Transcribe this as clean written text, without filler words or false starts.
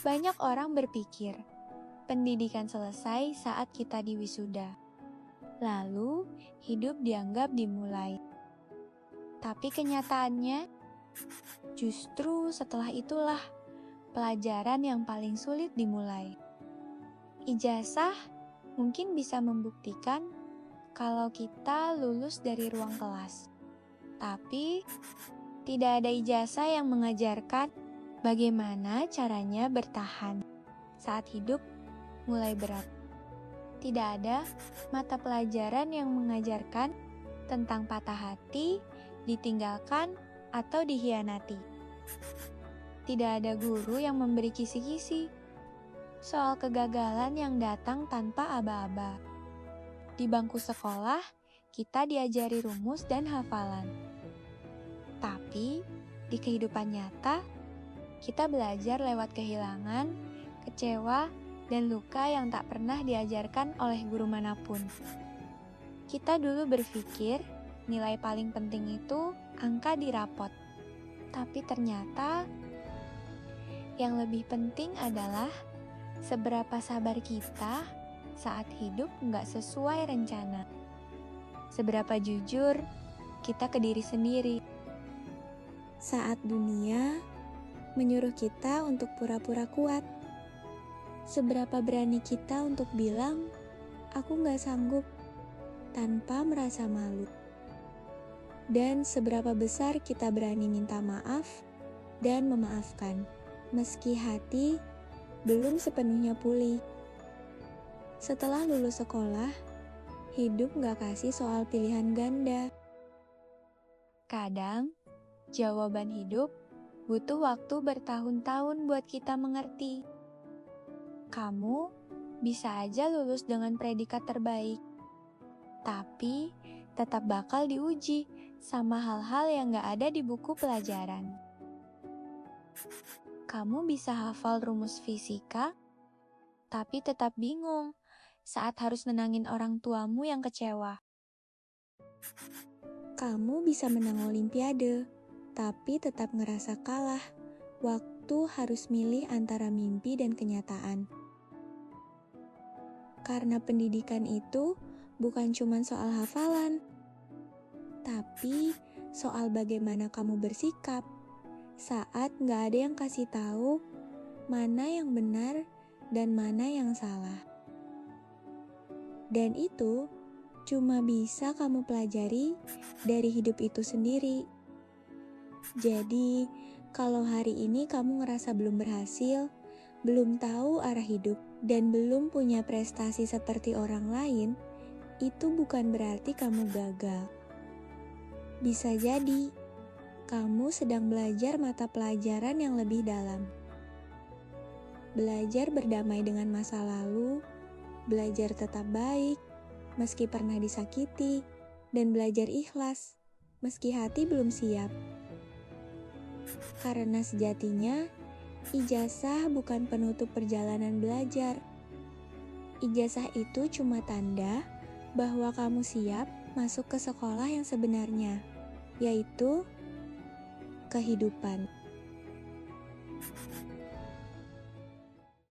Banyak orang berpikir, pendidikan selesai saat kita diwisuda. Lalu, hidup dianggap dimulai. Tapi kenyataannya, justru setelah itulah pelajaran yang paling sulit dimulai. Ijazah mungkin bisa membuktikan kalau kita lulus dari ruang kelas. Tapi, tidak ada ijazah yang mengajarkan bagaimana caranya bertahan saat hidup mulai berat. Tidak ada mata pelajaran yang mengajarkan tentang patah hati, ditinggalkan, atau dikhianati. Tidak ada guru yang memberi kisi-kisi soal kegagalan yang datang tanpa aba-aba. Di bangku sekolah, kita diajari rumus dan hafalan. Tapi, di kehidupan nyata, kita belajar lewat kehilangan, kecewa, dan luka yang tak pernah diajarkan oleh guru manapun. Kita dulu berpikir nilai paling penting itu angka di rapot. Tapi ternyata yang lebih penting adalah seberapa sabar kita saat hidup nggak sesuai rencana. Seberapa jujur kita ke diri sendiri. Saat dunia menyuruh kita untuk pura-pura kuat. Seberapa berani kita untuk bilang, aku nggak sanggup, tanpa merasa malu. Dan seberapa besar kita berani minta maaf dan memaafkan, meski hati belum sepenuhnya pulih. Setelah lulus sekolah, hidup nggak kasih soal pilihan ganda. Kadang, jawaban hidup butuh waktu bertahun-tahun buat kita mengerti. Kamu bisa aja lulus dengan predikat terbaik, tapi tetap bakal diuji sama hal-hal yang gak ada di buku pelajaran. Kamu bisa hafal rumus fisika, tapi tetap bingung saat harus nenangin orang tuamu yang kecewa. Kamu bisa menang olimpiade, tapi tetap ngerasa kalah waktu harus milih antara mimpi dan kenyataan. Karena pendidikan itu bukan cuma soal hafalan, tapi soal bagaimana kamu bersikap saat gak ada yang kasih tahu mana yang benar dan mana yang salah. Dan itu cuma bisa kamu pelajari dari hidup itu sendiri. Jadi, kalau hari ini kamu ngerasa belum berhasil, belum tahu arah hidup, dan belum punya prestasi seperti orang lain, itu bukan berarti kamu gagal. Bisa jadi, kamu sedang belajar mata pelajaran yang lebih dalam. Belajar berdamai dengan masa lalu, belajar tetap baik, meski pernah disakiti, dan belajar ikhlas, meski hati belum siap. Karena sejatinya, ijazah bukan penutup perjalanan belajar. Ijazah itu cuma tanda bahwa kamu siap masuk ke sekolah yang sebenarnya, yaitu kehidupan.